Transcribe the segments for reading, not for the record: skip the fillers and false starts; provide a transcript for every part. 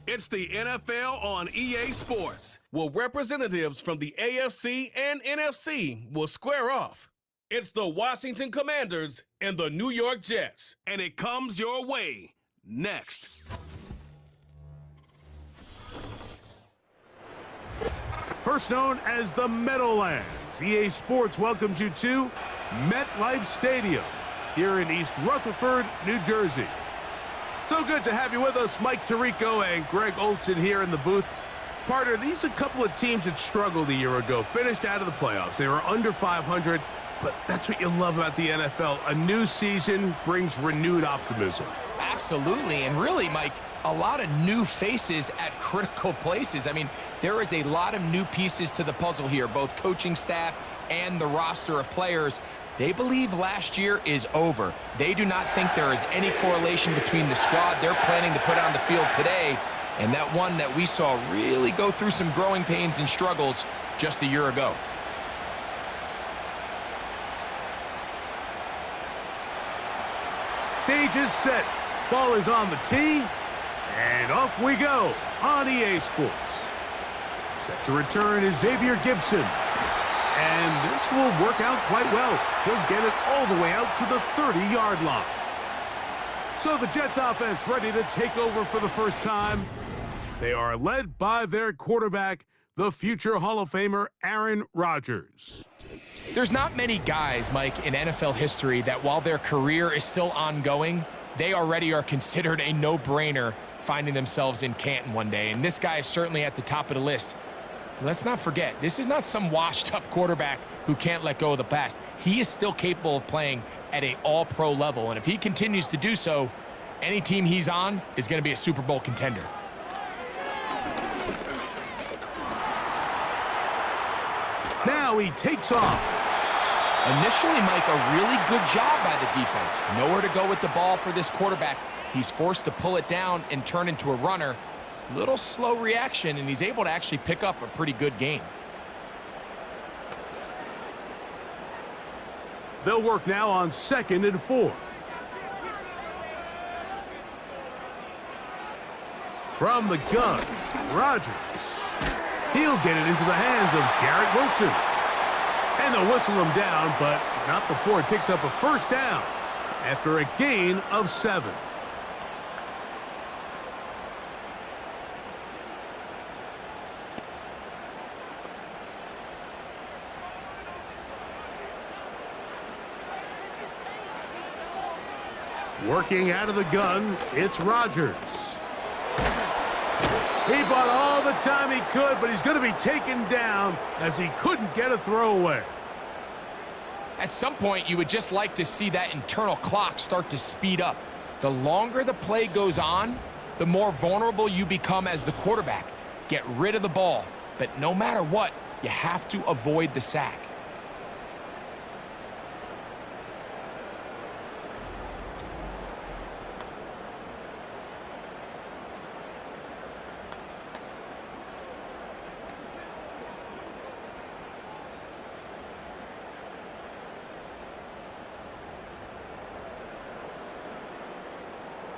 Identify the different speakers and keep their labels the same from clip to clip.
Speaker 1: It's the NFL on EA Sports, where representatives from the AFC and NFC will square off. It's the Washington Commanders and the New York Jets, and it comes your way next.
Speaker 2: First known as the Meadowlands, EA Sports welcomes you to MetLife Stadium here in East Rutherford, New Jersey. So good to have you with us, Mike Tirico and Greg Olson here in the booth. Partner, these are a couple of teams that struggled a year ago, finished out of the playoffs. They were under 500, but that's what you love about the NFL. A new season brings renewed optimism.
Speaker 3: Absolutely, and really, Mike, a lot of new faces at critical places. I mean, there is a lot of new pieces to the puzzle here, both coaching staff and the roster of players. They believe last year is over. They do not think there is any correlation between the squad they're planning to put on the field today and that one that we saw really go through some growing pains and struggles just a year ago.
Speaker 2: Stage is set. Ball is on the tee. And off we go on EA Sports. Set to return is Xavier Gibson. And this will work out quite well. He'll get it all the way out to the 30-yard line. So the Jets offense ready to take over for the first time. They are led by their quarterback, the future Hall of Famer Aaron Rodgers.
Speaker 3: There's not many guys, Mike, in NFL history that while their career is still ongoing, they already are considered a no-brainer finding themselves in Canton one day. And this guy is certainly at the top of the list. But let's not forget, this is not some washed-up quarterback who can't let go of the past. He is still capable of playing at an all-pro level. And if he continues to do so, any team he's on is going to be a Super Bowl contender.
Speaker 2: Now he takes off.
Speaker 3: Initially, Mike, a really good job by the defense. Nowhere to go with the ball for this quarterback. He's forced to pull it down and turn into a runner. Little slow reaction, and he's able to actually pick up a pretty good gain.
Speaker 2: They'll work now on 2nd and 4. From the gun, Rodgers. He'll get it into the hands of Garrett Wilson. And they'll whistle him down, but not before he picks up a first down after a gain of 7. Working out of the gun, it's Rodgers. He bought all the time he could, but he's going to be taken down as he couldn't get a throwaway.
Speaker 3: At some point, you would just like to see that internal clock start to speed up. The longer the play goes on, the more vulnerable you become as the quarterback. Get rid of the ball, but no matter what, you have to avoid the sack.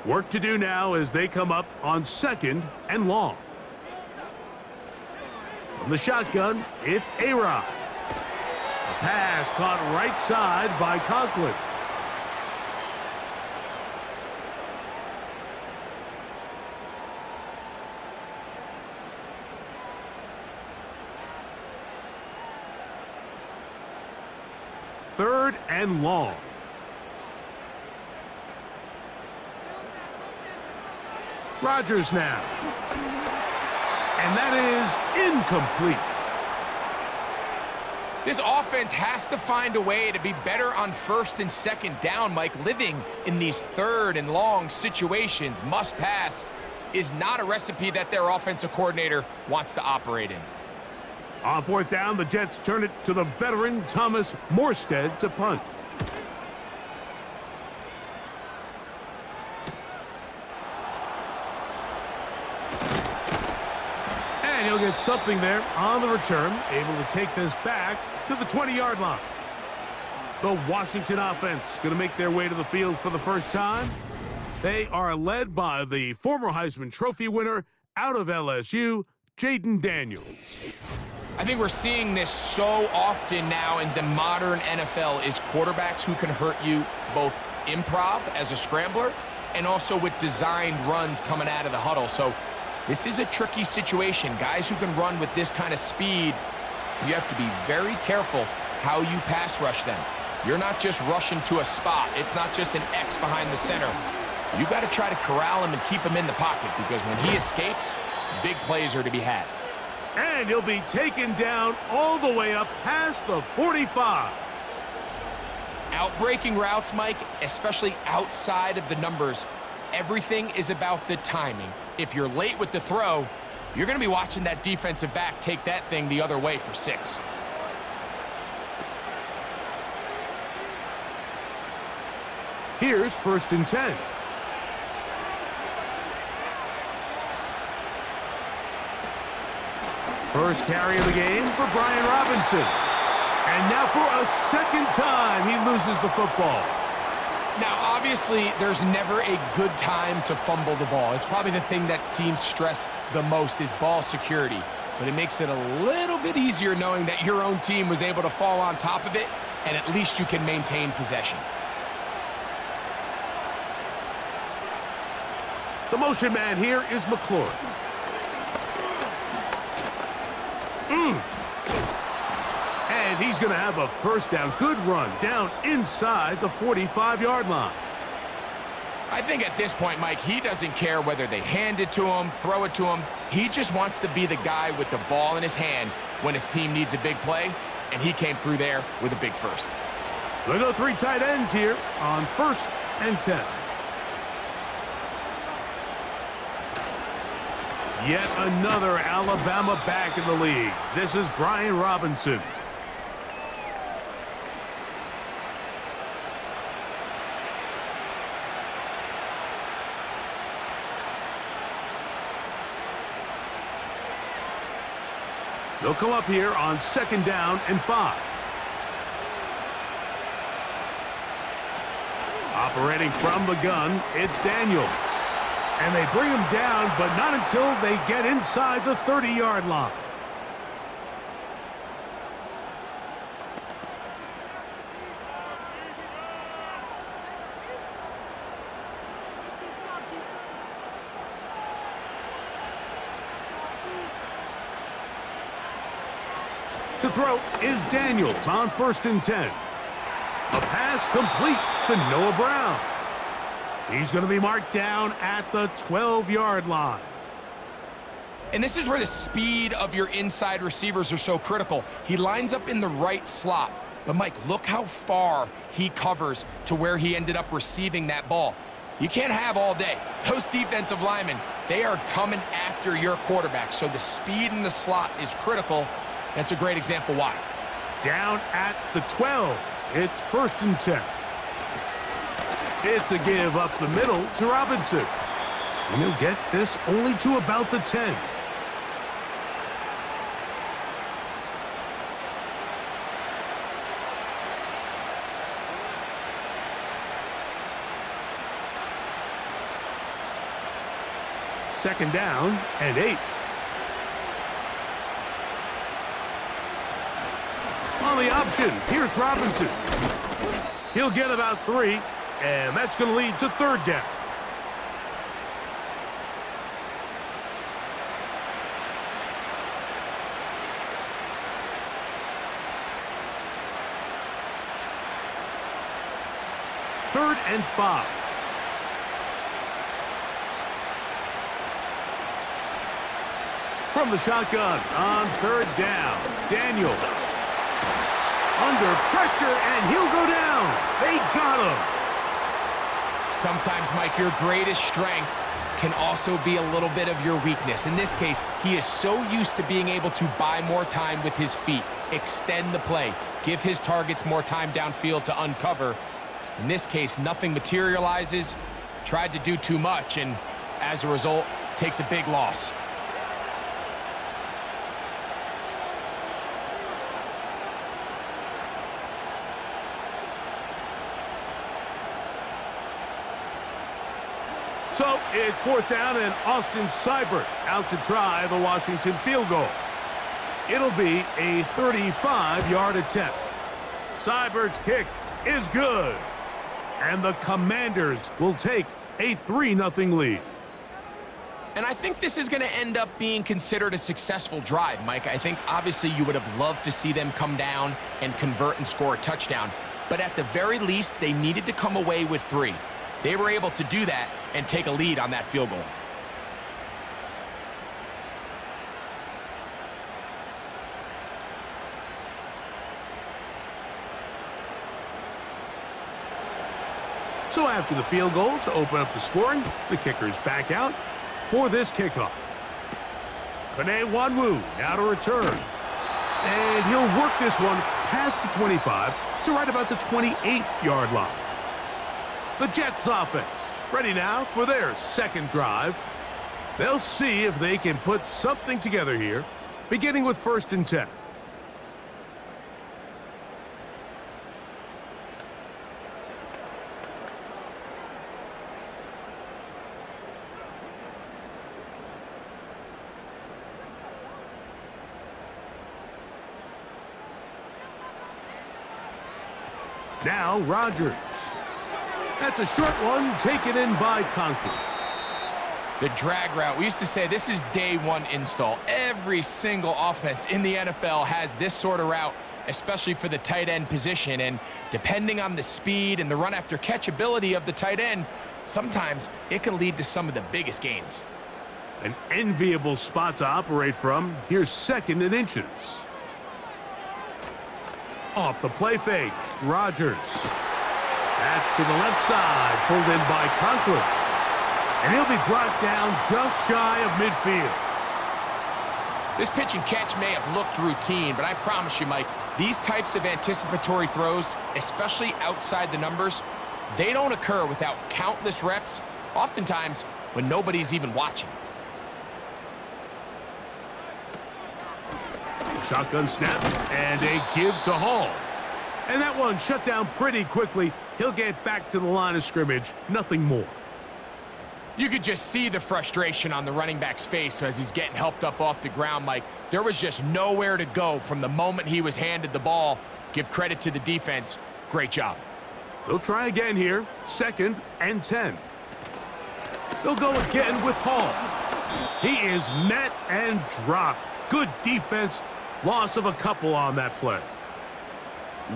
Speaker 2: Work to do now as they come up on 2nd and long. From the shotgun, it's A-Rod. A pass caught right side by Conklin. Third and long. Rodgers now. And that is incomplete.
Speaker 3: This offense has to find a way to be better on 1st and 2nd down, Mike. Living in these 3rd and long situations, must pass, is not a recipe that their offensive coordinator wants to operate in.
Speaker 2: On 4th down, the Jets turn it to the veteran Thomas Morstead to punt. And he'll get something there on the return, able to take this back to the 20-yard line. The Washington offense going to make their way to the field for the first time. They are led by the former Heisman Trophy winner, out of LSU, Jaden Daniels.
Speaker 3: I think we're seeing this so often now in the modern NFL is quarterbacks who can hurt you both improv as a scrambler and also with designed runs coming out of the huddle. So this is a tricky situation. Guys who can run with this kind of speed, you have to be very careful how you pass rush them. You're not just rushing to a spot. It's not just an X behind the center. You got to try to corral him and keep him in the pocket because when he escapes, big plays are to be had.
Speaker 2: And he'll be taken down all the way up past the 45.
Speaker 3: Outbreaking routes, Mike, especially outside of the numbers, everything is about the timing. If you're late with the throw, you're going to be watching that defensive back take that thing the other way for 6.
Speaker 2: Here's 1st and 10. First carry of the game for Brian Robinson. And now for a second time, he loses the football.
Speaker 3: Now, obviously, there's never a good time to fumble the ball. It's probably the thing that teams stress the most is ball security. But it makes it a little bit easier knowing that your own team was able to fall on top of it, and at least you can maintain possession.
Speaker 2: The motion man here is McLaurin. And he's going to have a first down. Good run down inside the 45-yard line.
Speaker 3: I think at this point, Mike, he doesn't care whether they hand it to him, throw it to him. He just wants to be the guy with the ball in his hand when his team needs a big play, and he came through there with a big first.
Speaker 2: We'll go 3 tight ends here on 1st and 10. Yet another Alabama back in the league. This is Brian Robinson. They'll come up here on 2nd down and 5. Operating from the gun, it's Daniels. And they bring him down, but not until they get inside the 30-yard line. To throw is Daniels on 1st and 10. A pass complete to Noah Brown. He's going to be marked down at the 12-yard line.
Speaker 3: And this is where the speed of your inside receivers are so critical. He lines up in the right slot. But, Mike, look how far he covers to where he ended up receiving that ball. You can't have all day. Those defensive linemen, they are coming after your quarterback. So the speed in the slot is critical. That's a great example why.
Speaker 2: Down at the 12. It's 1st and 10. It's a give up the middle to Robinson. And he'll get this only to about the 10. Second down and 8. On the option, here's Robinson. He'll get about 3, and that's going to lead to 3rd down. Third and 5. From the shotgun on 3rd down, Daniels. Under pressure, and he'll go down. They got him.
Speaker 3: Sometimes, Mike, your greatest strength can also be a little bit of your weakness. In this case, he is so used to being able to buy more time with his feet, extend the play, give his targets more time downfield to uncover. In this case, nothing materializes, tried to do too much, and as a result, takes a big loss.
Speaker 2: So it's 4th down and Austin Seibert out to try the Washington field goal. It'll be a 35-yard attempt. Seibert's kick is good. And the Commanders will take a 3-0 lead.
Speaker 3: And I think this is going to end up being considered a successful drive, Mike. I think obviously you would have loved to see them come down and convert and score a touchdown. But at the very least, they needed to come away with 3. They were able to do that and take a lead on that field goal.
Speaker 2: So after the field goal to open up the scoring, the kicker's back out for this kickoff. Kene Nwanwu now to return. And he'll work this one past the 25 to right about the 28-yard line. The Jets offense ready now for their second drive. They'll see if they can put something together here, beginning with 1st and 10. Now Rodgers. That's a short one taken in by Conklin.
Speaker 3: The drag route. We used to say this is day 1 install. Every single offense in the NFL has this sort of route, especially for the tight end position. And depending on the speed and the run after catch ability of the tight end, sometimes it can lead to some of the biggest gains.
Speaker 2: An enviable spot to operate from. Here's 2nd and inches. Off the play fake, Rodgers. That's to the left side, pulled in by Conklin. And he'll be brought down just shy of midfield.
Speaker 3: This pitch and catch may have looked routine, but I promise you, Mike, these types of anticipatory throws, especially outside the numbers, they don't occur without countless reps, oftentimes when nobody's even watching.
Speaker 2: Shotgun snap and a give to Hall. And that one shut down pretty quickly. He'll get back to the line of scrimmage, nothing more.
Speaker 3: You could just see the frustration on the running back's face as he's getting helped up off the ground, Mike. There was just nowhere to go from the moment he was handed the ball. Give credit to the defense. Great job.
Speaker 2: They'll try again here. 2nd and 10. They'll go again with Hall. He is met and dropped. Good defense. Loss of a couple on that play.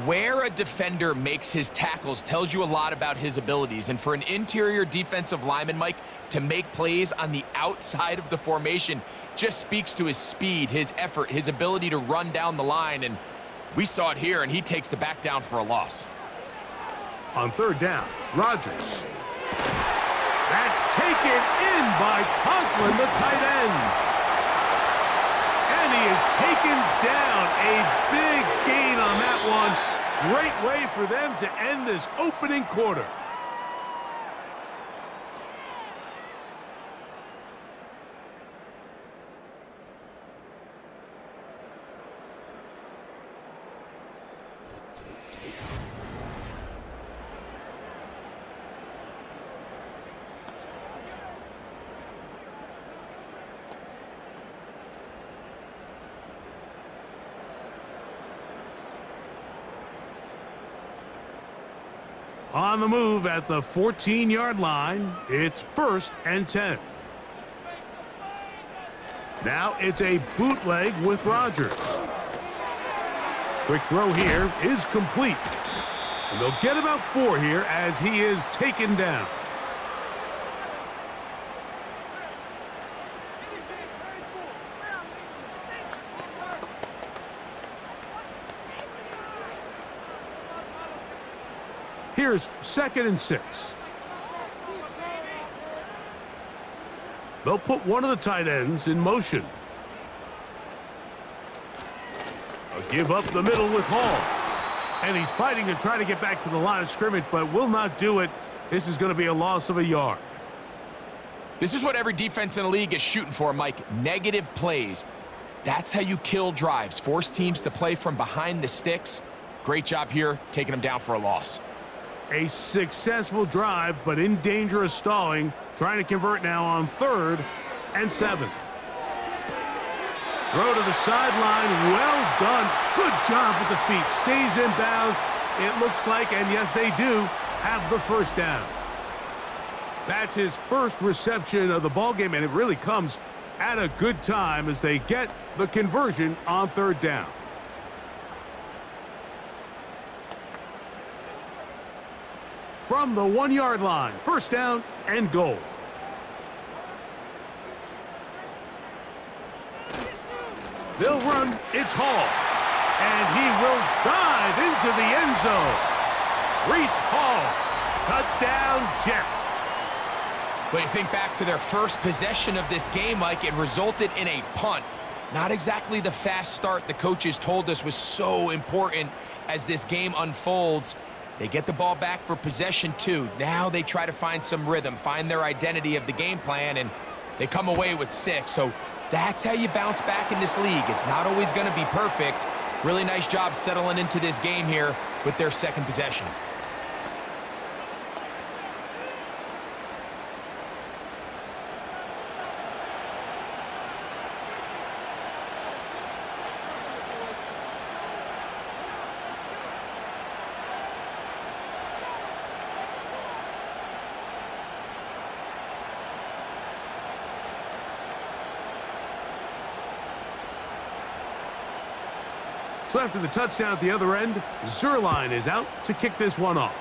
Speaker 3: Where a defender makes his tackles tells you a lot about his abilities. And for an interior defensive lineman, Mike, to make plays on the outside of the formation just speaks to his speed, his effort, his ability to run down the line. And we saw it here, and he takes the back down for a loss.
Speaker 2: On 3rd down, Rodgers. That's taken in by Conklin, the tight end. And he is taken down. A big gain on that one. Great way for them to end this opening quarter. On the move at the 14-yard line, it's 1st and 10. Now it's a bootleg with Rodgers. Quick throw here is complete. And they'll get about 4 here as he is taken down. Here's 2nd and 6. They'll put one of the tight ends in motion. A give up the middle with Hall. And he's fighting to try to get back to the line of scrimmage, but will not do it. This is going to be a loss of a yard.
Speaker 3: This is what every defense in the league is shooting for, Mike. Negative plays. That's how you kill drives. Force teams to play from behind the sticks. Great job here, taking them down for a loss.
Speaker 2: A successful drive, but in danger of stalling. Trying to convert now on 3rd and 7. Throw to the sideline. Well done. Good job with the feet. Stays in bounds. It looks like, and yes, they do, have the first down. That's his first reception of the ballgame, and it really comes at a good time as they get the conversion on 3rd down. From the 1-yard line, 1st down and goal. They'll run. It's Hall. And he will dive into the end zone. Reese Hall. Touchdown, Jets.
Speaker 3: But you think back to their first possession of this game, Mike, it resulted in a punt. Not exactly the fast start the coaches told us was so important as this game unfolds. They get the ball back for possession 2. Now they try to find some rhythm, find their identity of the game plan, and they come away with 6. So that's how you bounce back in this league. It's not always going to be perfect. Really nice job settling into this game here with their 2nd possession.
Speaker 2: So after the touchdown at the other end, Zerline is out to kick this one off.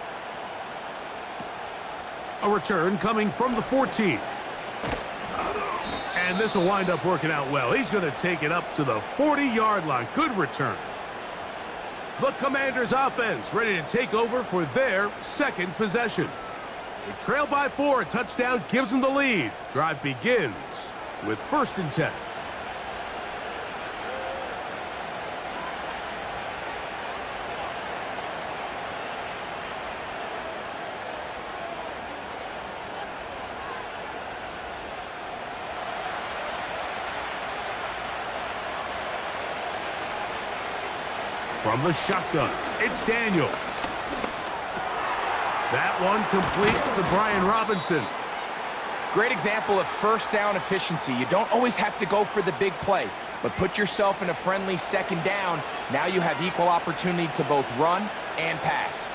Speaker 2: A return coming from the 14. And this will wind up working out well. He's going to take it up to the 40-yard line. Good return. The Commanders' offense ready to take over for their 2nd possession. They trail by 4. A touchdown gives them the lead. Drive begins with 1st and 10. From the shotgun, it's Daniels. That one complete to Brian Robinson.
Speaker 3: Great example of 1st down efficiency. You don't always have to go for the big play, but put yourself in a friendly 2nd down. Now you have equal opportunity to both run and pass.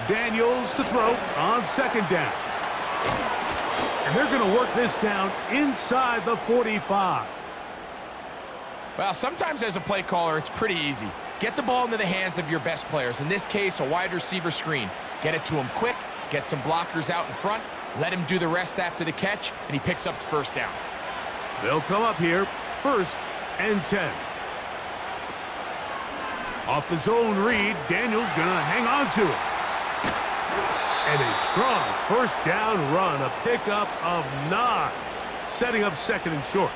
Speaker 2: Daniels to throw on 2nd down. And they're going to work this down inside the 45.
Speaker 3: Well, sometimes as a play caller, it's pretty easy. Get the ball into the hands of your best players. In this case, a wide receiver screen. Get it to him quick, get some blockers out in front, let him do the rest after the catch, and he picks up the 1st down.
Speaker 2: They'll come up here, 1st and 10. Off the zone read, Daniels going to hang on to it. And a strong 1st down run, a pickup of 9, setting up 2nd and short.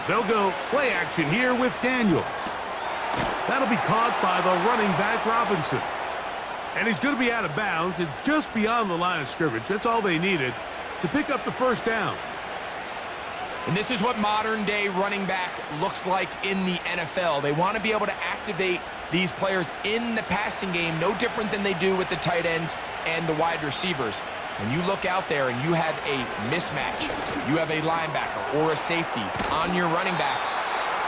Speaker 2: They'll go play action here with Daniels. That'll be caught by the running back Robinson. And he's going to be out of bounds and just beyond the line of scrimmage. That's all they needed to pick up the 1st down.
Speaker 3: And this is what modern-day running back looks like in the NFL. They want to be able to activate these players in the passing game, no different than they do with the tight ends and the wide receivers. When you look out there and you have a mismatch, you have a linebacker or a safety on your running back,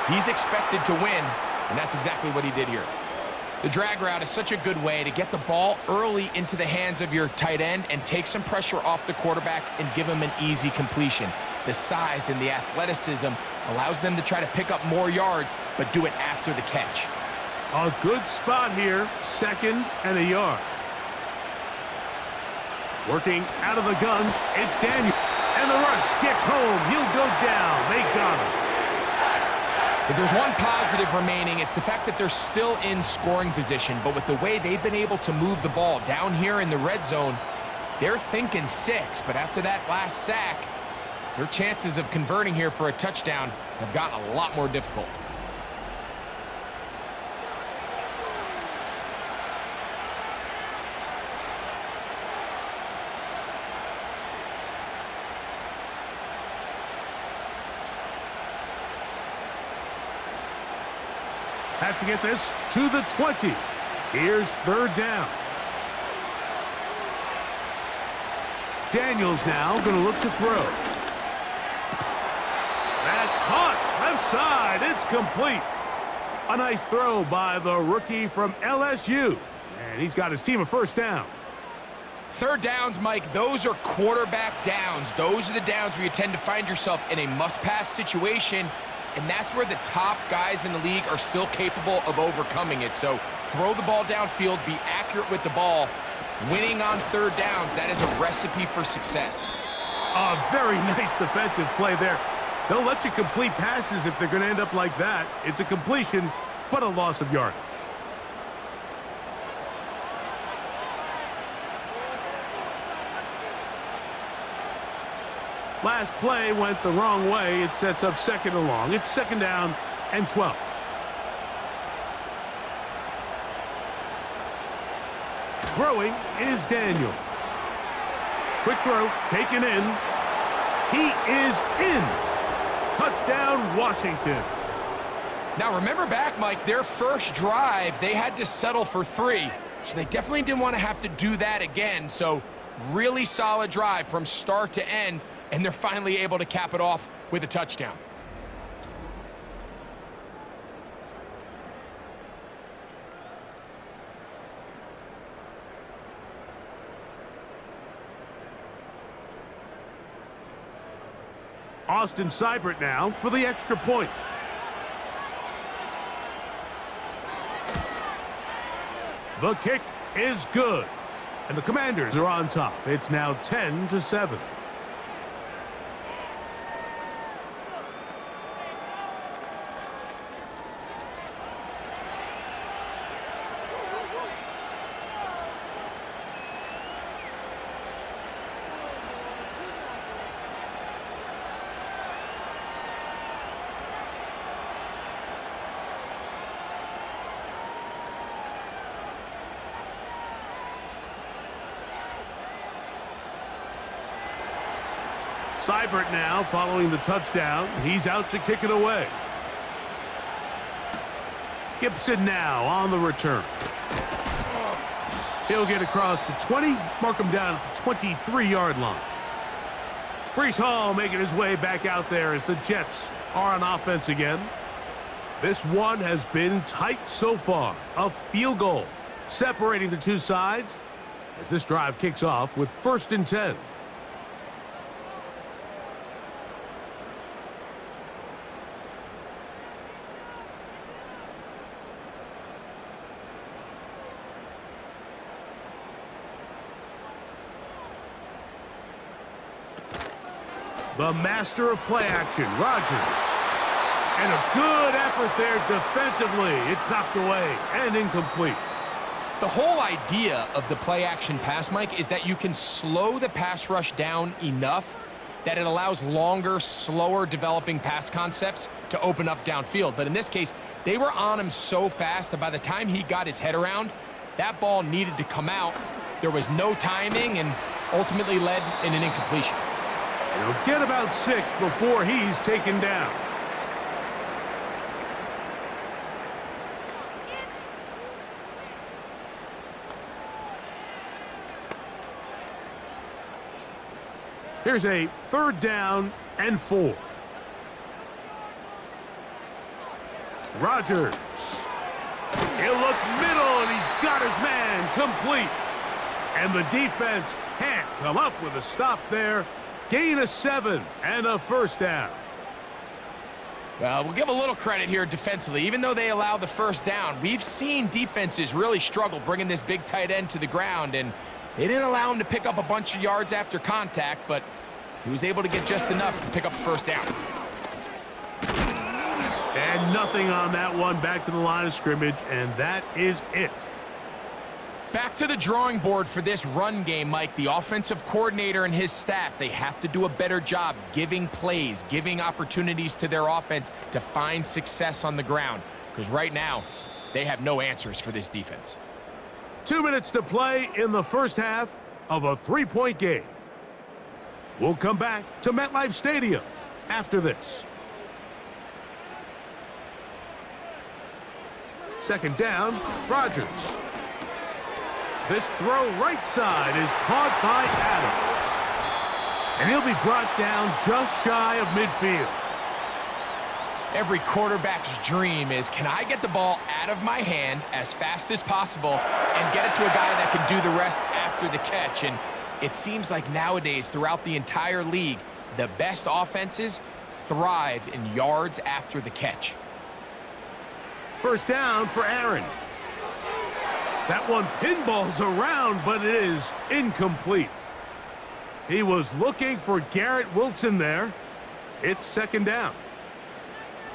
Speaker 3: he's expected to win, and that's exactly what he did here. The drag route is such a good way to get the ball early into the hands of your tight end and take some pressure off the quarterback and give him an easy completion. The size and the athleticism allows them to try to pick up more yards, but do it after the catch.
Speaker 2: A good spot here, 2nd and a yard. Working out of the gun, it's Daniel. And the rush gets home. He'll go down. They got him.
Speaker 3: If there's one positive remaining, it's the fact that they're still in scoring position. But with the way they've been able to move the ball down here in the red zone, They're thinking 6, but after that last sack, their chances of converting here for a touchdown have gotten a lot more difficult.
Speaker 2: Have to get this to the 20. Here's third down. Daniels now going to look to throw. That's caught. Left side. It's complete. A nice throw by the rookie from LSU. And he's got his team a first down.
Speaker 3: Third downs, Mike, those are quarterback downs. Those are the downs where you tend to find yourself in a must-pass situation, and that's where the top guys in the league are still capable of overcoming it. So throw the ball downfield, be accurate with the ball. Winning on third downs, that is a recipe for success.
Speaker 2: A very nice defensive play there. They'll let you complete passes if they're going to end up like that. It's a completion, but a loss of yardage. Last play went the wrong way. It sets up second and long. It's second down and 12. Throwing is Daniels. Quick throw, taken in. He is in. Touchdown, Washington.
Speaker 3: Now remember back, Mike, their first drive, they had to settle for 3. So they definitely didn't want to have to do that again. So really solid drive from start to end, and they're finally able to cap it off with a touchdown.
Speaker 2: Austin Seibert now for the extra point. The kick is good. And the Commanders are on top. It's now 10-7. Seibert now following the touchdown. He's out to kick it away. Gibson now on the return. He'll get across the 20, mark him down at the 23-yard line. Breece Hall making his way back out there as the Jets are on offense again. This one has been tight so far. A field goal separating the two sides as this drive kicks off with 1st and 10. The master of play action, Rodgers. And a good effort there defensively. It's knocked away and incomplete.
Speaker 3: The whole idea of the play action pass, Mike, is that you can slow the pass rush down enough that it allows longer, slower developing pass concepts to open up downfield. But in this case, they were on him so fast that by the time he got his head around, that ball needed to come out. There was no timing and ultimately led in an incompletion.
Speaker 2: He'll get about 6 before he's taken down. Here's a 3rd down and 4. Rodgers. He'll look middle, and he's got his man complete. And the defense can't come up with a stop there. Gain of 7 and a 1st down.
Speaker 3: Well, we'll give a little credit here defensively. Even though they allow the 1st down, we've seen defenses really struggle bringing this big tight end to the ground, and they didn't allow him to pick up a bunch of yards after contact, but he was able to get just enough to pick up the 1st down.
Speaker 2: And nothing on that one. Back to the line of scrimmage, and that is it.
Speaker 3: Back to the drawing board for this run game, Mike. The offensive coordinator and his staff, they have to do a better job giving plays, giving opportunities to their offense to find success on the ground. Because right now, they have no answers for this defense.
Speaker 2: 2 minutes to play in the first half of a 3-point game. We'll come back to MetLife Stadium after this. Second down, Rodgers. This throw right side is caught by Adams. And he'll be brought down just shy of midfield.
Speaker 3: Every quarterback's dream is, can I get the ball out of my hand as fast as possible and get it to a guy that can do the rest after the catch? And it seems like nowadays, throughout the entire league, the best offenses thrive in yards after the catch.
Speaker 2: First down for Aaron. That one pinballs around, but it is incomplete. He was looking for Garrett Wilson there. It's second down.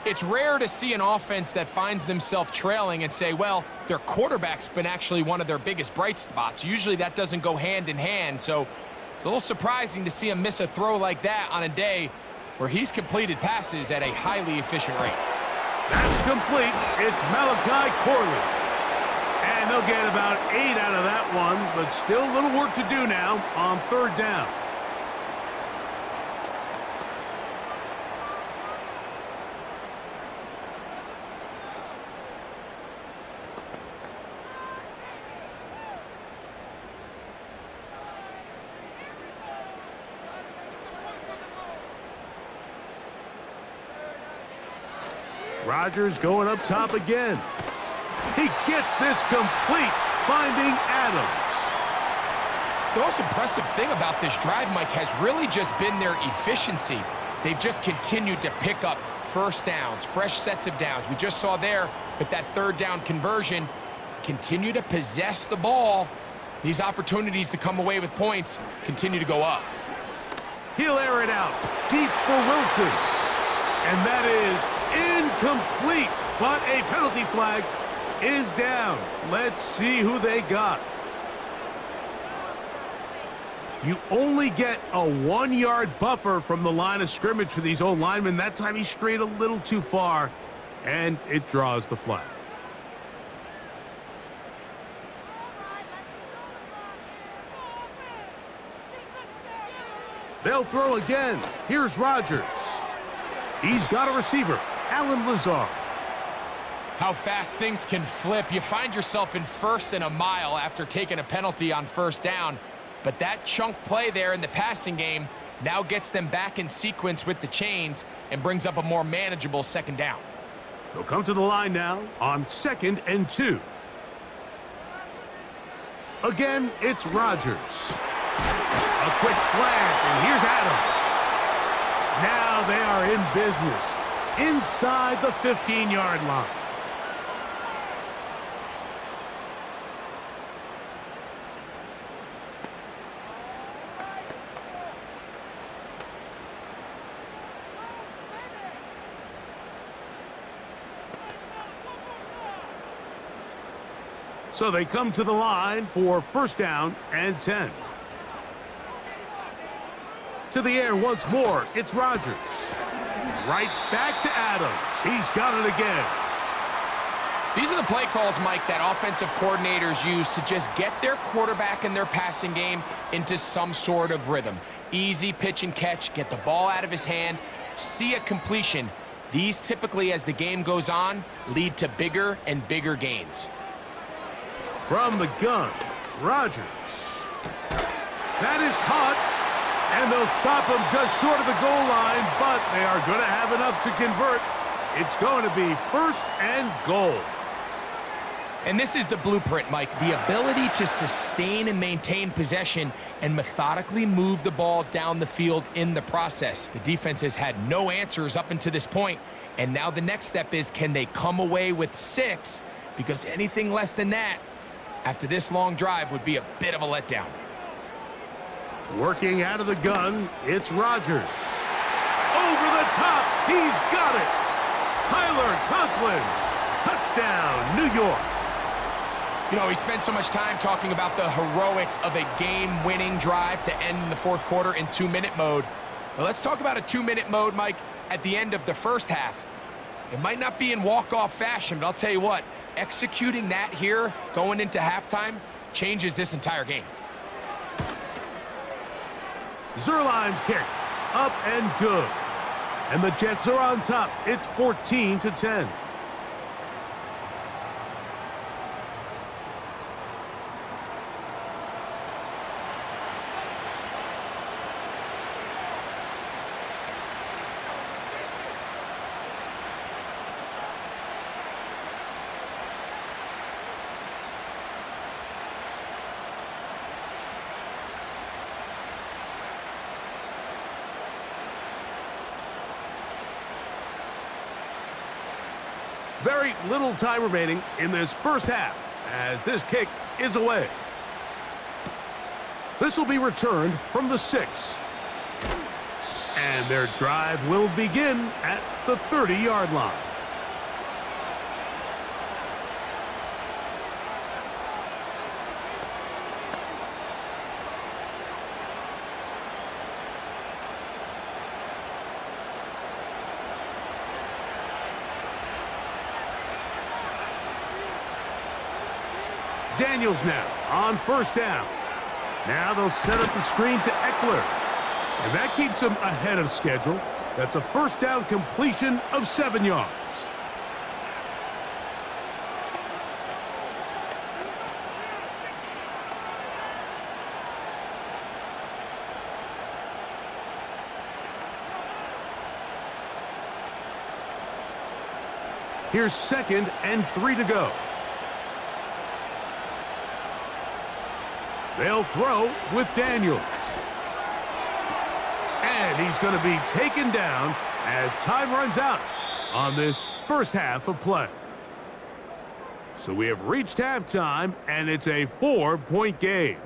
Speaker 3: It's rare to see an offense that finds themselves trailing and say, well, their quarterback's been actually one of their biggest bright spots. Usually that doesn't go hand in hand, so it's a little surprising to see him miss a throw like that on a day where he's completed passes at a highly efficient rate.
Speaker 2: That's complete. It's Malachi Corley. And they'll get about 8 out of that one, but still a little work to do now on third down. Rodgers going up top again. He gets this complete, finding Adams.
Speaker 3: The most impressive thing about this drive, Mike, has really just been their efficiency. They've just continued to pick up first downs, fresh sets of downs. We just saw there with that third down conversion, continue to possess the ball. These opportunities to come away with points continue to go up.
Speaker 2: He'll air it out deep for Wilson. And that is incomplete, but a penalty flag is down. Let's see who they got. You only get a 1-yard buffer from the line of scrimmage for these old linemen. That time he strayed a little too far, and it draws the flag. They'll throw again. Here's Rodgers. He's got a receiver, Alan Lazard.
Speaker 3: How fast things can flip. You find yourself in first and a mile after taking a penalty on first down. But that chunk play there in the passing game now gets them back in sequence with the chains and brings up a more manageable second down.
Speaker 2: They'll come to the line now on 2nd and 2. Again, it's Rodgers. A quick slant, and here's Adams. Now they are in business inside the 15-yard line. So they come to the line for first down and 10. To the air once more, it's Rodgers. Right back to Adams. He's got it again.
Speaker 3: These are the play calls, Mike, that offensive coordinators use to just get their quarterback and their passing game into some sort of rhythm. Easy pitch and catch, get the ball out of his hand, see a completion. These typically, as the game goes on, lead to bigger and bigger gains.
Speaker 2: From the gun, Rodgers. That is caught, and they'll stop him just short of the goal line, but they are going to have enough to convert. It's going to be first and goal.
Speaker 3: And this is the blueprint, Mike. The ability to sustain and maintain possession and methodically move the ball down the field in the process. The defense has had no answers up until this point, and now the next step is, can they come away with 6? Because anything less than that, after this long drive, would be a bit of a letdown.
Speaker 2: Working out of the gun, it's Rodgers. Over the top, he's got it. Tyler Conklin, touchdown, New York.
Speaker 3: You know, we spent so much time talking about the heroics of a game-winning drive to end in the fourth quarter in 2-minute mode. But let's talk about a 2-minute mode, Mike, at the end of the first half. It might not be in walk-off fashion, but I'll tell you what, executing that here going into halftime changes this entire game.
Speaker 2: Zerline's kick, up and good. And the Jets are on top. It's 14-10. Very little time remaining in this first half as this kick is away. This will be returned from the 6. And their drive will begin at the 30-yard line. Daniels now on first down. Now they'll set up the screen to Eckler. And that keeps him ahead of schedule. That's a first down completion of 7 yards. Here's 2nd and 3 to go. They'll throw with Daniels. And he's going to be taken down as time runs out on this first half of play. So we have reached halftime, and it's a 4-point game.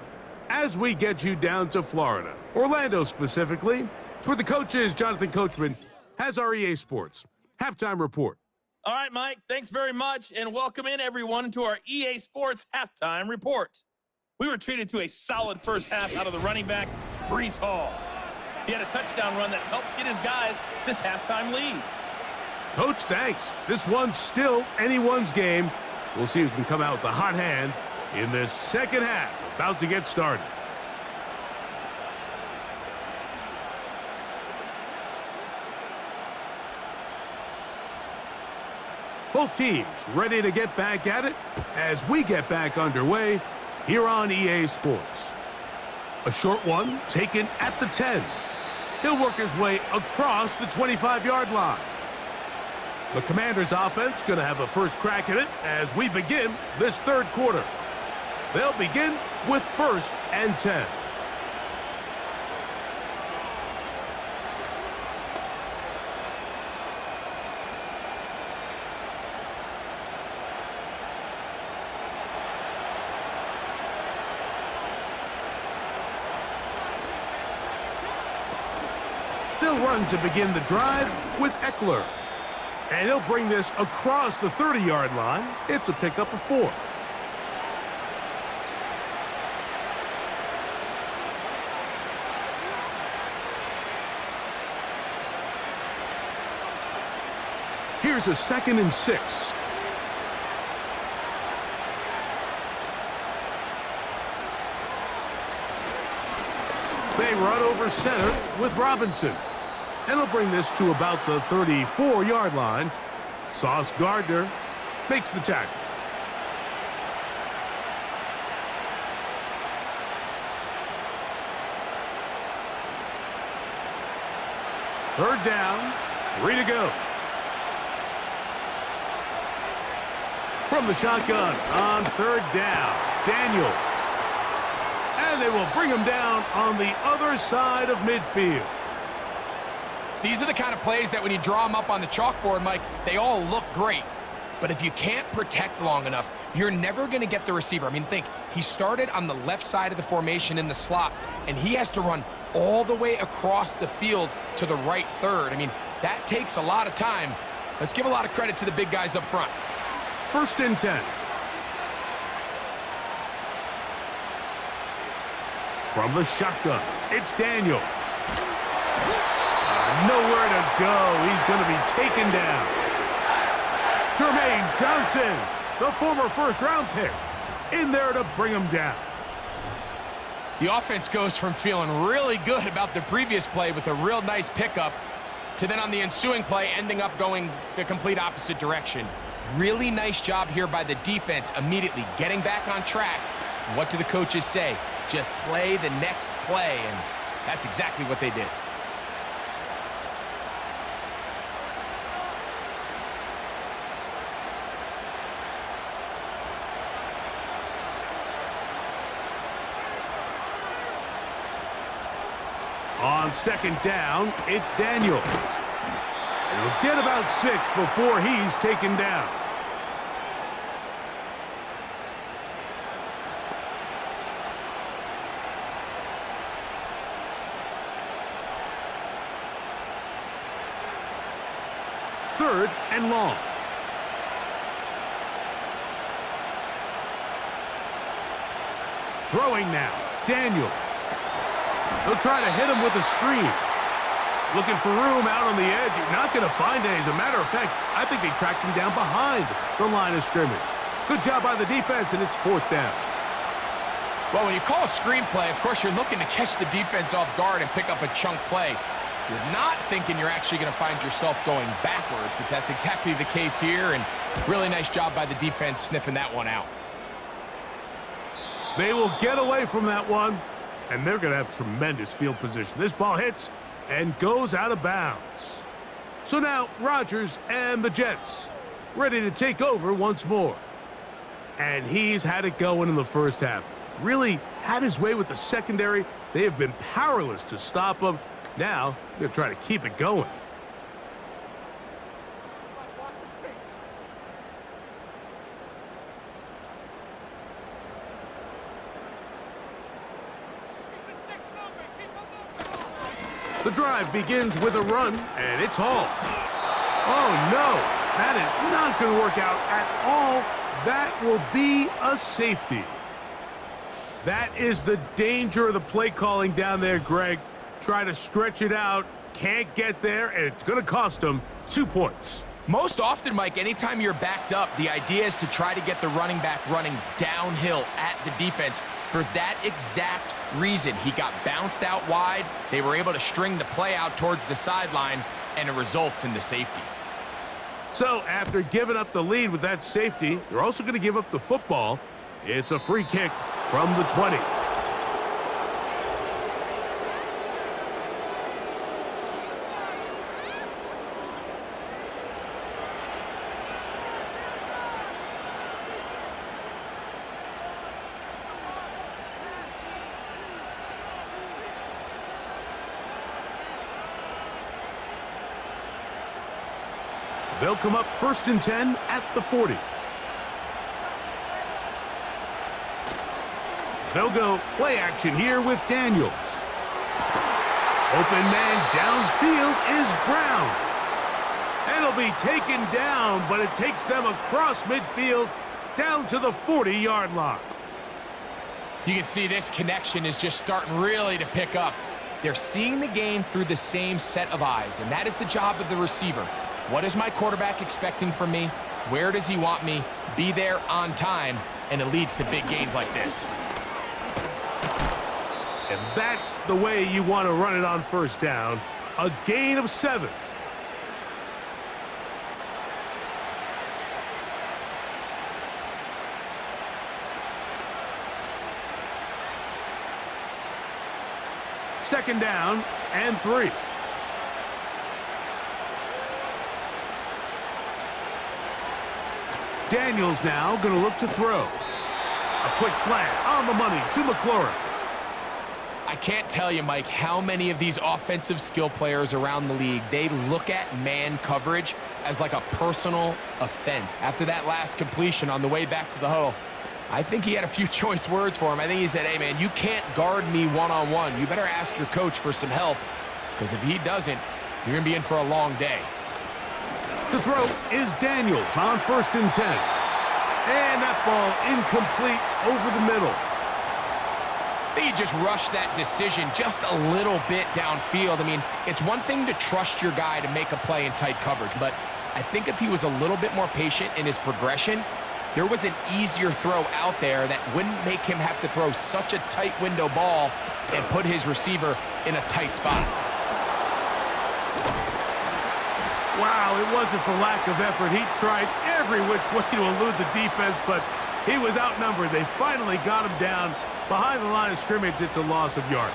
Speaker 2: As we get you down to Florida, Orlando specifically, where the coach is, Jonathan Coachman, has our EA Sports halftime report.
Speaker 4: All right, Mike, thanks very much, and welcome in, everyone, to our EA Sports halftime report. We were treated to a solid first half out of the running back, Breece Hall. He had a touchdown run that helped get his guys this halftime lead.
Speaker 2: Coach, thanks. This one's still anyone's game. We'll see who can come out with the hot hand in this second half, about to get started. Both teams ready to get back at it as we get back underway here on EA Sports. A short one taken at the 10. He'll work his way across the 25-yard line. The Commanders' offense going to have a first crack at it as we begin this third quarter. They'll begin with 1st and 10. They'll run to begin the drive with Eckler. And he'll bring this across the 30-yard line. It's a pickup of 4. Here's a 2nd and 6. They run over center with Robinson. And he'll bring this to about the 34-yard line. Sauce Gardner makes the tackle. Third down, 3 to go. From the shotgun on 3rd down, Daniels. And they will bring him down on the other side of midfield.
Speaker 3: These are the kind of plays that when you draw them up on the chalkboard, Mike, they all look great. But if you can't protect long enough, you're never going to get the receiver. I mean, think, he started on the left side of the formation in the slot, and he has to run all the way across the field to the right third. I mean, that takes a lot of time. Let's give a lot of credit to the big guys up front.
Speaker 2: 1st and 10. From the shotgun, it's Daniels. Nowhere to go. He's going to be taken down. Jermaine Johnson, the former first-round pick, in there to bring him down.
Speaker 3: The offense goes from feeling really good about the previous play with a real nice pickup to then on the ensuing play ending up going the complete opposite direction. Really nice job here by the defense immediately getting back on track. And what do the coaches say? Just play the next play, and that's exactly what they did.
Speaker 2: On second down, it's Daniels. He'll get about 6 before he's taken down. Third and long. Throwing now, Daniels. They'll try to hit him with a screen. Looking for room out on the edge. You're not going to find it. As a matter of fact, I think they tracked him down behind the line of scrimmage. Good job by the defense, and it's fourth down.
Speaker 3: Well, when you call a screen play, of course, you're looking to catch the defense off guard and pick up a chunk play. You're not thinking you're actually going to find yourself going backwards, but that's exactly the case here, and really nice job by the defense sniffing that one out.
Speaker 2: They will get away from that one, and they're going to have tremendous field position. This ball hits and goes out of bounds. So now Rodgers and the Jets ready to take over once more. And he's had it going in the first half. Really had his way with the secondary. They have been powerless to stop him. Now they're trying to keep it going. The drive begins with a run, and it's hauled. Oh, no. That is not going to work out at all. That will be a safety. That is the danger of the play calling down there, Greg. Try to stretch it out, can't get there, and it's going to cost them 2 points.
Speaker 3: Most often, Mike, anytime you're backed up, the idea is to try to get the running back running downhill at the defense. For that exact reason, he got bounced out wide. They were able to string the play out towards the sideline, and it results in the safety.
Speaker 2: So after giving up the lead with that safety, they're also going to give up the football. It's a free kick from the 20. They'll come up 1st and 10 at the 40. They'll go play action here with Daniels. Open man downfield is Brown. And it'll be taken down, but it takes them across midfield down to the 40-yard line.
Speaker 3: You can see this connection is just starting really to pick up. They're seeing the game through the same set of eyes, and that is the job of the receiver. What is my quarterback expecting from me? Where does he want me? Be there on time, and it leads to big gains like this.
Speaker 2: And that's the way you want to run it on first down. A gain of 7. Second down and 3. Daniels now going to look to throw. A quick slant on the money to McLaurin.
Speaker 3: I can't tell you, Mike, how many of these offensive skill players around the league, they look at man coverage as like a personal offense. After that last completion on the way back to the huddle, I think he had a few choice words for him. I think he said, hey, man, you can't guard me one-on-one. You better ask your coach for some help, because if he doesn't, you're going to be in for a long day.
Speaker 2: To throw is Daniels on 1st and 10. And that ball incomplete over the middle.
Speaker 3: I think he just rushed that decision just a little bit downfield. I mean, it's one thing to trust your guy to make a play in tight coverage, but I think if he was a little bit more patient in his progression, there was an easier throw out there that wouldn't make him have to throw such a tight window ball and put his receiver in a tight spot.
Speaker 2: Wow, it wasn't for lack of effort. He tried every which way to elude the defense, but he was outnumbered. They finally got him down behind the line of scrimmage. It's a loss of yardage.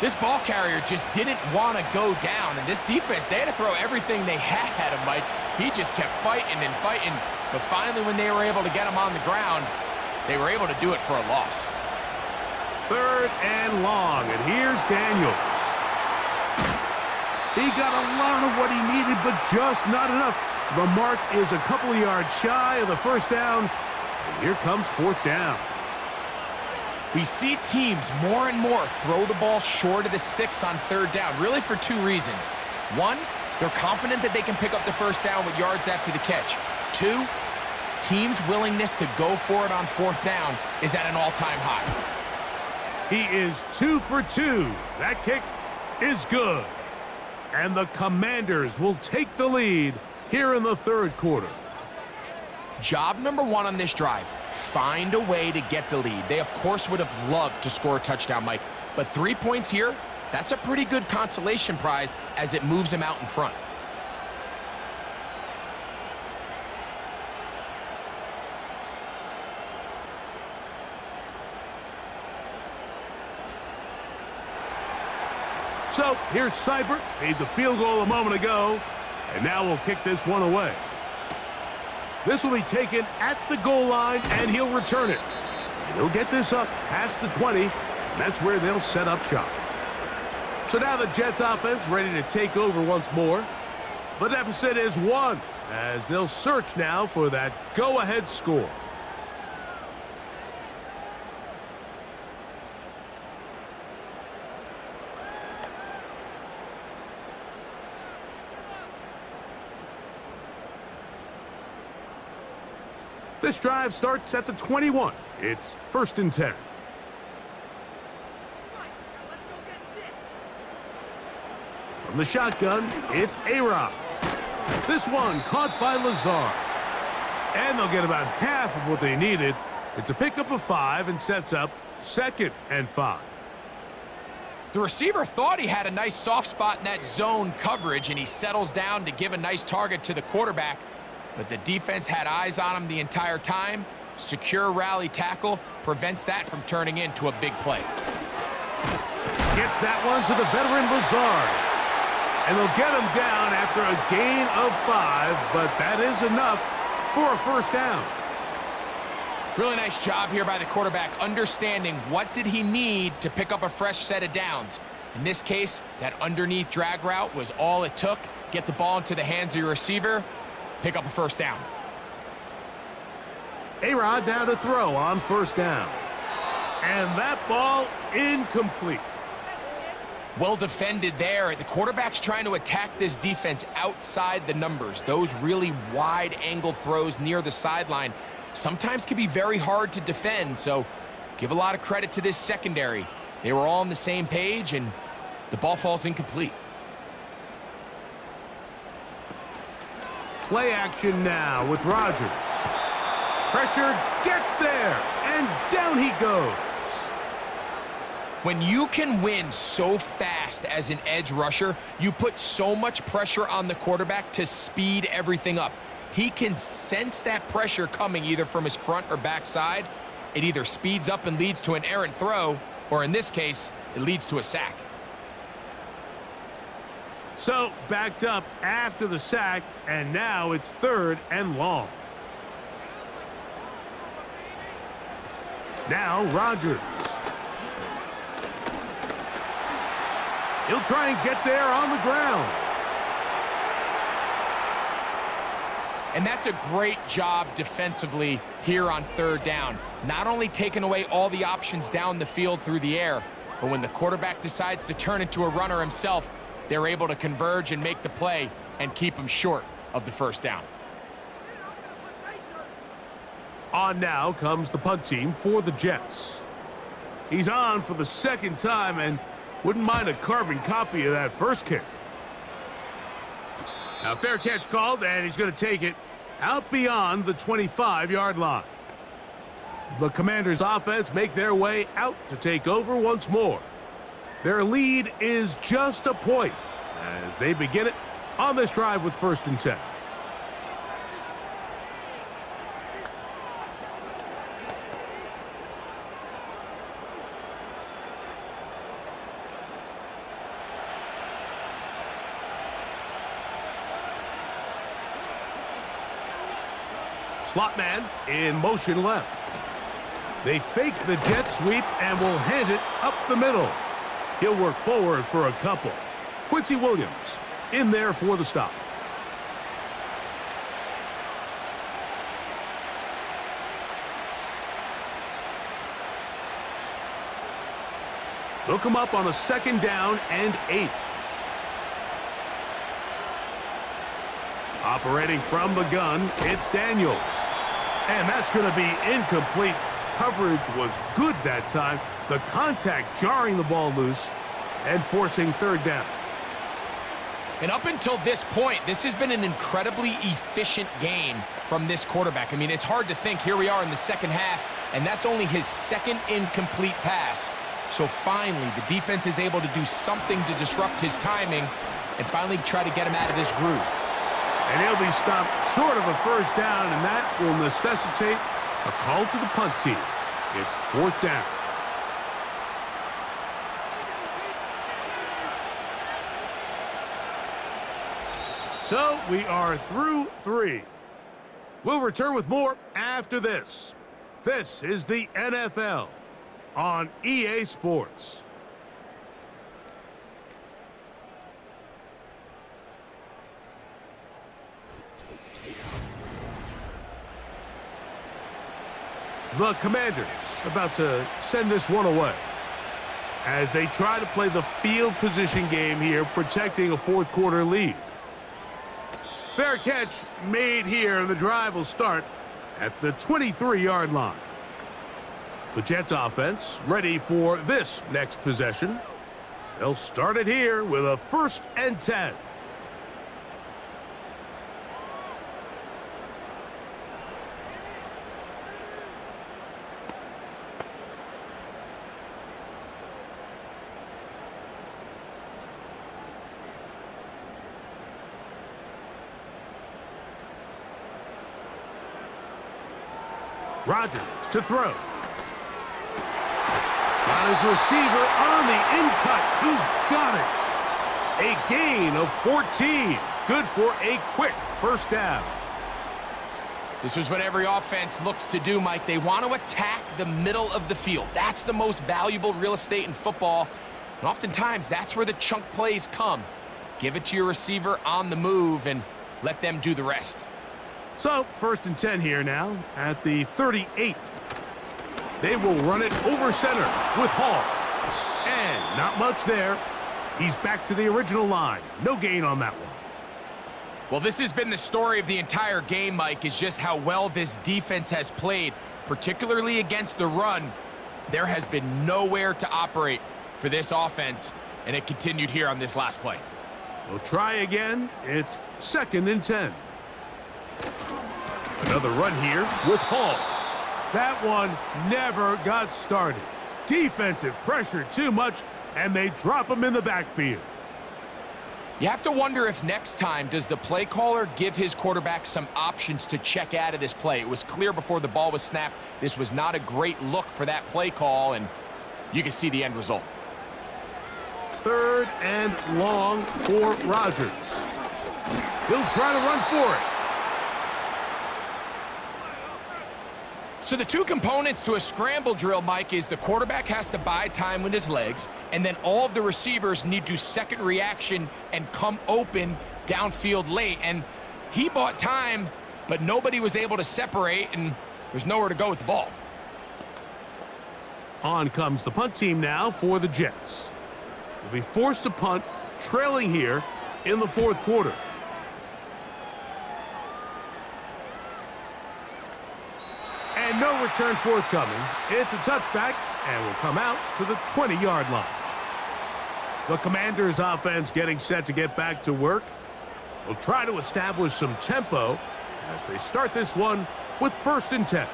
Speaker 3: This ball carrier just didn't want to go down, and this defense, they had to throw everything they had at him, Mike. He just kept fighting and fighting, but finally when they were able to get him on the ground, they were able to do it for a loss.
Speaker 2: 3rd and long, and here's Daniels. He got a lot of what he needed, but just not enough. The mark is a couple of yards shy of the first down, and here comes 4th down.
Speaker 3: We see teams more and more throw the ball short of the sticks on 3rd down, really for 2 reasons. 1, they're confident that they can pick up the first down with yards after the catch. 2, teams' willingness to go for it on 4th down is at an all-time high.
Speaker 2: He is 2 for 2. That kick is good. And the Commanders will take the lead here in the 3rd quarter.
Speaker 3: Job number 1 on this drive, find a way to get the lead. They, of course, would have loved to score a touchdown, Mike. But 3 points here, that's a pretty good consolation prize as it moves them out in front.
Speaker 2: So here's Seibert, made the field goal a moment ago, and now we'll kick this one away. This will be taken at the goal line, and he'll return it. And he'll get this up past the 20, and that's where they'll set up shop. So now the Jets offense ready to take over once more. The deficit is 1, as they'll search now for that go-ahead score. This drive starts at the 21. It's 1st and 10. From the shotgun, it's A-Rod. This one caught by Lazard. And they'll get about half of what they needed. It's a pickup of 5 and sets up 2nd and 5.
Speaker 3: The receiver thought he had a nice soft spot in that zone coverage, and he settles down to give a nice target to the quarterback. But the defense had eyes on him the entire time. Secure rally tackle prevents that from turning into a big play.
Speaker 2: Gets that one to the veteran Lazard. And they'll get him down after a gain of 5, but that is enough for a 1st down.
Speaker 3: Really nice job here by the quarterback, understanding what did he need to pick up a fresh set of downs. In this case, that underneath drag route was all it took. Get the ball into the hands of your receiver, pick up a 1st down.
Speaker 2: A-Rod now to throw on 1st down. And that ball incomplete.
Speaker 3: Well defended there. The quarterback's trying to attack this defense outside the numbers. Those really wide angle throws near the sideline sometimes can be very hard to defend, so give a lot of credit to this secondary. They were all on the same page, and the ball falls incomplete.
Speaker 2: Play action now with Rodgers. Pressure gets there, and down he goes.
Speaker 3: When you can win so fast as an edge rusher, you put so much pressure on the quarterback to speed everything up. He can sense that pressure coming either from his front or back side. It either speeds up and leads to an errant throw, or in this case, it leads to a sack.
Speaker 2: So, backed up after the sack, and now it's 3rd and long. Now Rodgers. He'll try and get there on the ground.
Speaker 3: And that's a great job defensively here on 3rd down. Not only taking away all the options down the field through the air, but when the quarterback decides to turn into a runner himself, they're able to converge and make the play and keep him short of the 1st down.
Speaker 2: On now comes the punt team for the Jets. He's on for the second time and wouldn't mind a carbon copy of that first kick. Now, fair catch called, and he's going to take it out beyond the 25-yard line. The Commanders' offense make their way out to take over once more. Their lead is just a point as they begin it on this drive with 1st and 10. Slot man in motion left. They fake the jet sweep and will hand it up the middle. He'll work forward for a couple. Quincy Williams in there for the stop. Look him up on a 2nd down and 8. Operating from the gun, it's Daniels. And that's going to be incomplete. Coverage was good that time. The contact jarring the ball loose and forcing 3rd down.
Speaker 3: And up until this point, this has been an incredibly efficient game from this quarterback. I mean, it's hard to think. Here we are in the second half, and that's only his 2nd incomplete pass. So finally, the defense is able to do something to disrupt his timing and finally try to get him out of this groove.
Speaker 2: And he'll be stopped short of a 1st down, and that will necessitate a call to the punt team. It's 4th down. So we are through 3. We'll return with more after this. This is the NFL on EA Sports. The Commanders about to send this one away as they try to play the field position game here, protecting a 4th quarter lead. Fair catch made here. The drive will start at the 23-yard line. The Jets offense ready for this next possession. They'll start it here with a 1st and 10. Rodgers to throw. Got his receiver on the in-cut. He's got it. A gain of 14. Good for a quick 1st down.
Speaker 3: This is what every offense looks to do, Mike. They want to attack the middle of the field. That's the most valuable real estate in football. And oftentimes, that's where the chunk plays come. Give it to your receiver on the move and let them do the rest.
Speaker 2: So, 1st and 10 here now at the 38. They will run it over center with Hall. And not much there. He's back to the original line. No gain on that one.
Speaker 3: Well, this has been the story of the entire game, Mike, is just how well this defense has played, particularly against the run. There has been nowhere to operate for this offense, and it continued here on this last play.
Speaker 2: We'll try again. It's 2nd and 10. Another run here with Hall. That one never got started. Defensive pressure too much, and they drop him in the backfield.
Speaker 3: You have to wonder if next time, does the play caller give his quarterback some options to check out of this play? It was clear before the ball was snapped, this was not a great look for that play call, and you can see the end result.
Speaker 2: 3rd and long for Rodgers. He'll try to run for it.
Speaker 3: So the two components to a scramble drill, Mike, is the quarterback has to buy time with his legs, and then all of the receivers need to second reaction and come open downfield late. And he bought time, but nobody was able to separate, and there's nowhere to go with the ball.
Speaker 2: On comes the punt team now for the Jets. They'll be forced to punt, trailing here in the 4th quarter. And no return forthcoming. It's a touchback and will come out to the 20-yard line. The Commanders' offense getting set to get back to work. They'll try to establish some tempo as they start this one with 1st and 10.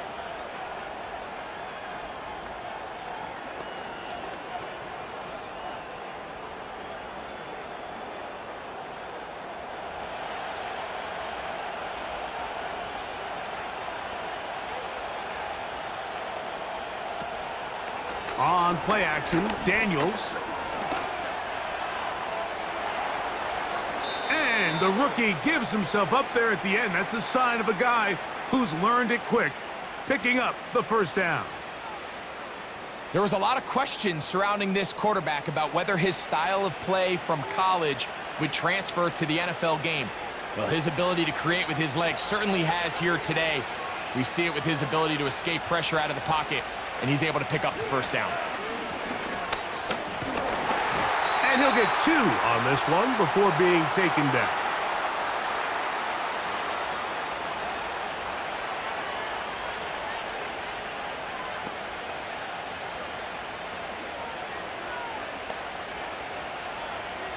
Speaker 2: On play action, Daniels. And the rookie gives himself up there at the end. That's a sign of a guy who's learned it quick, picking up the 1st down.
Speaker 3: There was a lot of questions surrounding this quarterback about whether his style of play from college would transfer to the NFL game. Well, his ability to create with his legs certainly has here today. We see it with his ability to escape pressure out of the pocket, and he's able to pick up the 1st down.
Speaker 2: And he'll get 2 on this one before being taken down.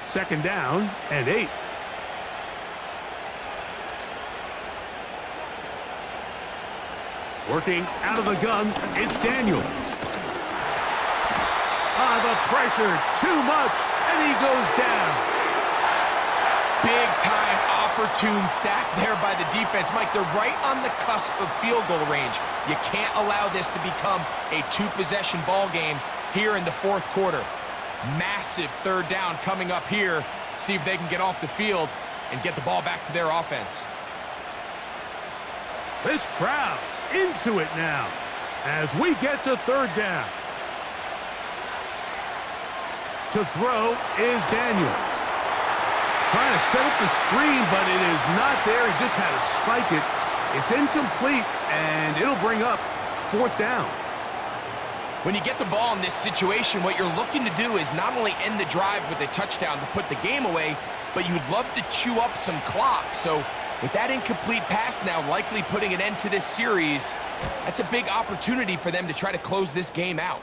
Speaker 2: Second down and 8. Working out of the gun, it's Daniels. The pressure, too much, and he goes down.
Speaker 3: Big-time opportune sack there by the defense. Mike, they're right on the cusp of field goal range. You can't allow this to become a 2-possession ball game here in the 4th quarter. Massive 3rd down coming up here. See if they can get off the field and get the ball back to their offense.
Speaker 2: This crowd into it now as we get to 3rd down. To throw is Daniels. Trying to set up the screen, but it is not there. He just had to spike it. It's incomplete, and it'll bring up 4th down.
Speaker 3: When you get the ball in this situation, what you're looking to do is not only end the drive with a touchdown to put the game away, but you would love to chew up some clock. So with that incomplete pass now likely putting an end to this series, that's a big opportunity for them to try to close this game out.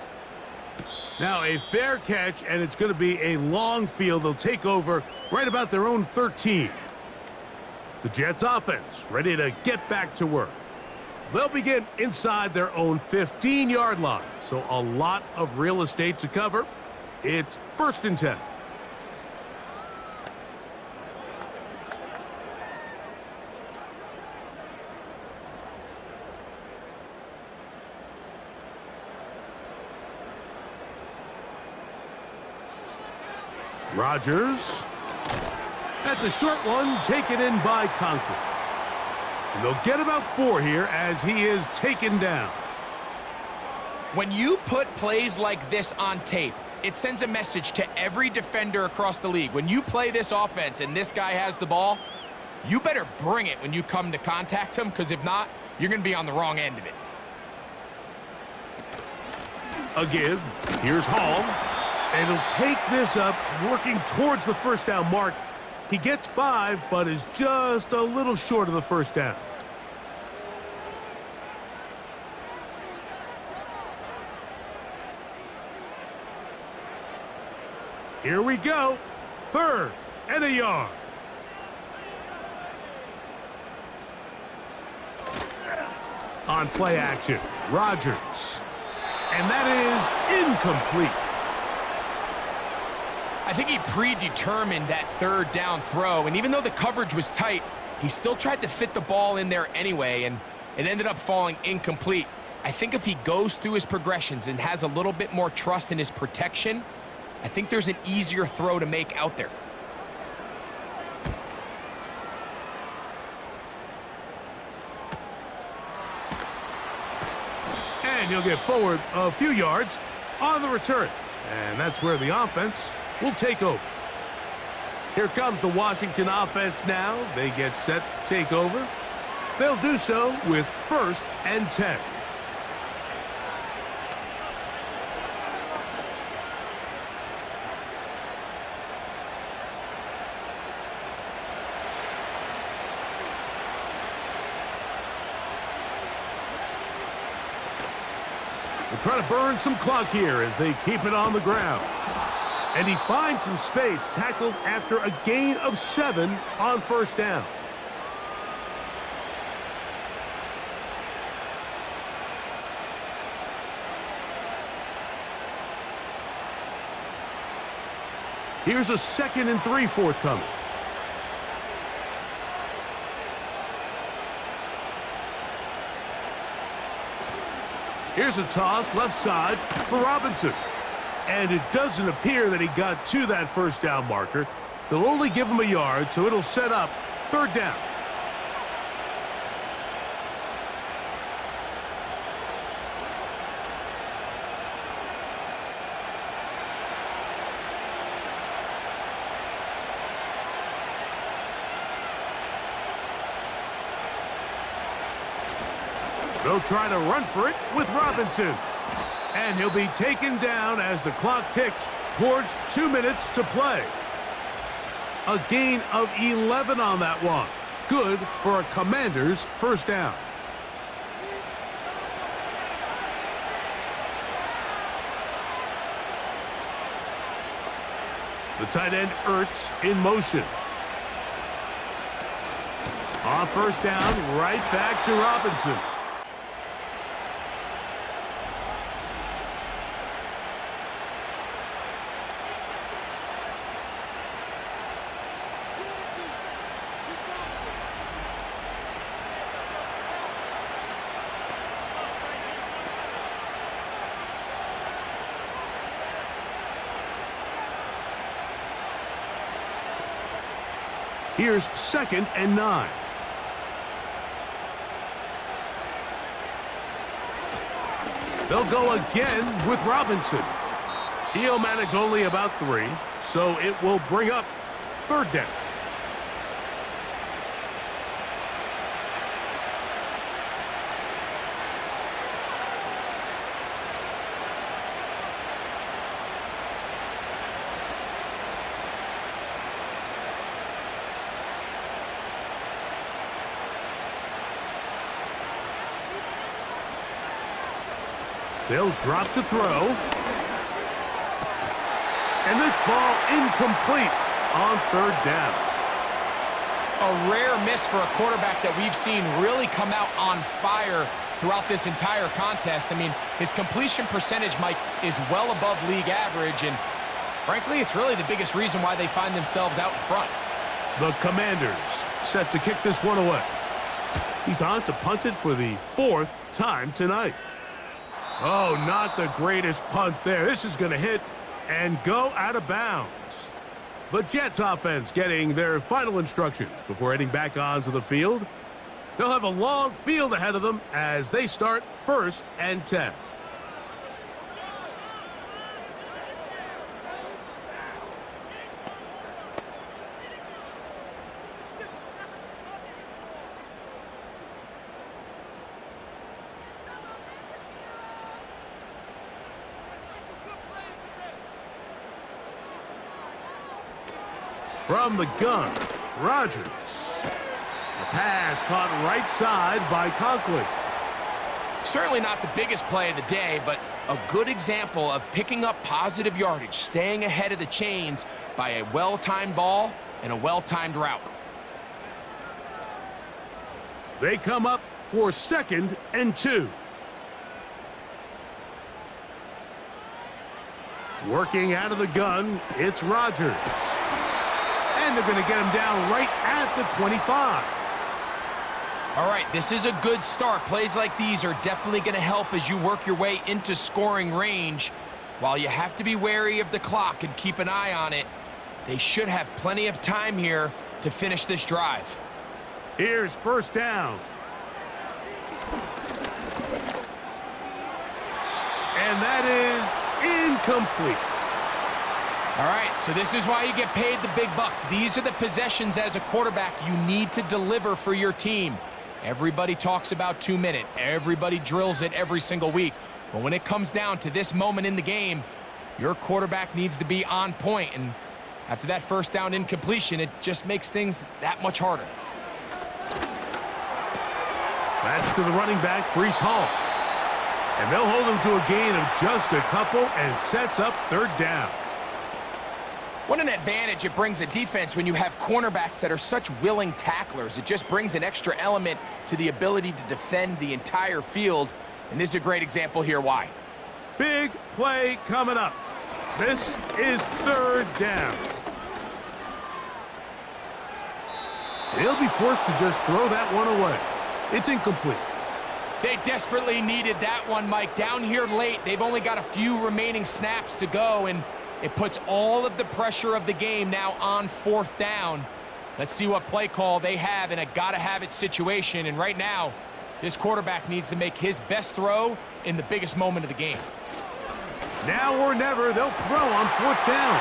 Speaker 2: Now a fair catch, and it's going to be a long field. They'll take over right about their own 13. The Jets offense ready to get back to work. They'll begin inside their own 15-yard line, so a lot of real estate to cover. It's 1st and 10. Rodgers. That's a short one taken in by Conklin. And they'll get about 4 here as he is taken down.
Speaker 3: When you put plays like this on tape, it sends a message to every defender across the league. When you play this offense and this guy has the ball, you better bring it when you come to contact him, because if not, you're going to be on the wrong end of it.
Speaker 2: A give. Here's Hall. And he'll take this up, working towards the 1st down mark. He gets 5, but is just a little short of the 1st down. Here we go. 3rd and a yard. On play action, Rodgers. And that is incomplete.
Speaker 3: I think he predetermined that 3rd down throw, and even though the coverage was tight, he still tried to fit the ball in there anyway, and it ended up falling incomplete. I think if he goes through his progressions and has a little bit more trust in his protection, I think there's an easier throw to make out there.
Speaker 2: And he'll get forward a few yards on the return. And that's where the offense will take over. Here comes the Washington offense now. They get set to take over. They'll do so with 1st and 10. They're trying to burn some clock here as they keep it on the ground. And he finds some space, tackled after a gain of 7 on first down. Here's a 2nd and 3 forthcoming. Here's a toss left side for Robinson. And it doesn't appear that he got to that first down marker. They'll only give him a yard, so it'll set up 3rd down. They'll try to run for it with Robinson. And he'll be taken down as the clock ticks towards 2 minutes to play. A gain of 11 on that one. Good for a Commanders first down. The tight end Ertz in motion. On first down, right back to Robinson. Here's 2nd and 9. They'll go again with Robinson. He'll manage only about 3, so it will bring up 3rd down. They'll drop to throw. And this ball incomplete on 3rd down.
Speaker 3: A rare miss for a quarterback that we've seen really come out on fire throughout this entire contest. I mean, his completion percentage, Mike, is well above league average, and frankly, it's really the biggest reason why they find themselves out in front.
Speaker 2: The Commanders set to kick this one away. He's on to punt it for the 4th time tonight. Oh, not the greatest punt there. This is going to hit and go out of bounds. The Jets offense getting their final instructions before heading back onto the field. They'll have a long field ahead of them as they start 1st and 10. From the gun, Rodgers. The pass caught right side by Conklin.
Speaker 3: Certainly not the biggest play of the day, but a good example of picking up positive yardage, staying ahead of the chains by a well-timed ball and a well-timed route.
Speaker 2: They come up for 2nd and 2. Working out of the gun, it's Rodgers. And they're going to get him down right at the 25.
Speaker 3: All right, this is a good start. Plays like these are definitely going to help as you work your way into scoring range. While you have to be wary of the clock and keep an eye on it, they should have plenty of time here to finish this drive.
Speaker 2: Here's 1st down. And that is incomplete.
Speaker 3: All right, so this is why you get paid the big bucks. These are the possessions as a quarterback you need to deliver for your team. Everybody talks about 2-minute. Everybody drills it every single week. But when it comes down to this moment in the game, your quarterback needs to be on point. And after that 1st down incompletion, it just makes things that much harder.
Speaker 2: That's to the running back, Breece Hall. And they'll hold him to a gain of just a couple and sets up third down.
Speaker 3: What an advantage it brings a defense when you have cornerbacks that are such willing tacklers. It just brings an extra element to the ability to defend the entire field. And this is a great example here why.
Speaker 2: Big play coming up. This is third down. He'll be forced to just throw that one away. It's incomplete.
Speaker 3: They desperately needed that one, Mike. Down here late, they've only got a few remaining snaps to go, and it puts all of the pressure of the game now on fourth down. Let's see what play call they have in a gotta-have-it situation. And right now, this quarterback needs to make his best throw in the biggest moment of the game.
Speaker 2: Now or never, they'll throw on fourth down.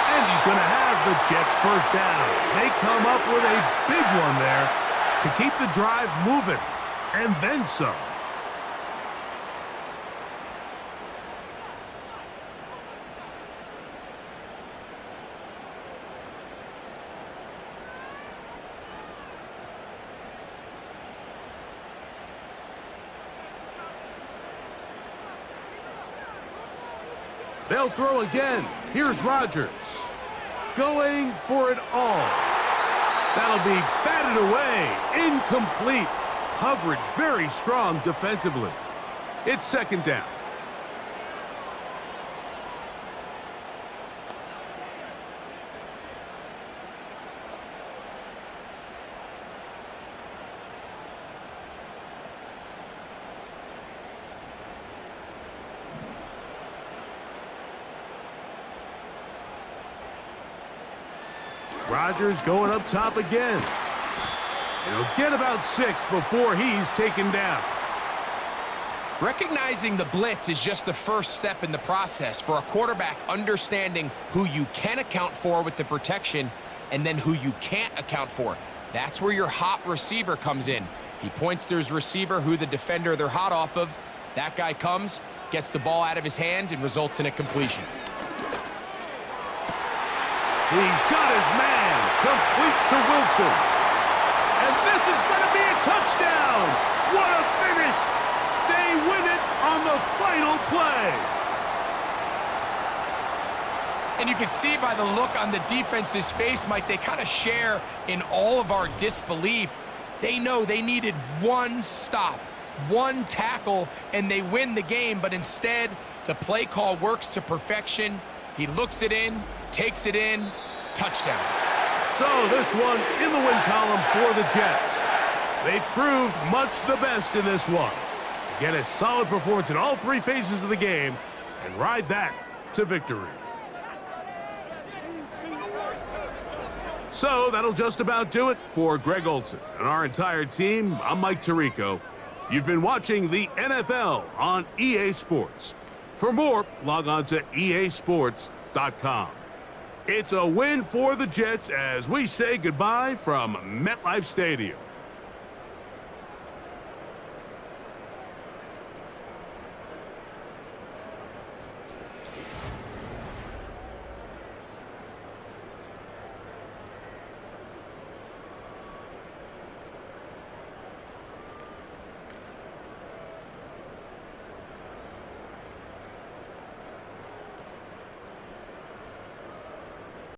Speaker 2: And he's going to have the Jets first down. They come up with a big one there to keep the drive moving. And then some. They'll throw again. Here's Rodgers. Going for it all. That'll be batted away. Incomplete. Coverage very strong defensively. It's second down. Rodgers going up top again. And he'll get about 6 before he's taken down.
Speaker 3: Recognizing the blitz is just the first step in the process for a quarterback, understanding who you can account for with the protection and then who you can't account for. That's where your hot receiver comes in. He points to his receiver, who the defender they're hot off of. That guy comes, gets the ball out of his hand, and results in a completion.
Speaker 2: He's got his man, complete to Wilson. And this is going to be a touchdown. What a finish. They win it on the final play.
Speaker 3: And you can see by the look on the defense's face, Mike, they kind of share in all of our disbelief. They know they needed one stop, one tackle, and they win the game. But instead, the play call works to perfection. He looks it in, takes it in, touchdown.
Speaker 2: So this one in the win column for the Jets. They proved much the best in this one. Get a solid performance in all 3 phases of the game and ride that to victory. So that'll just about do it for Greg Olson and our entire team. I'm Mike Tirico. You've been watching the NFL on EA Sports. For more, log on to easports.com. It's a win for the Jets as we say goodbye from MetLife Stadium.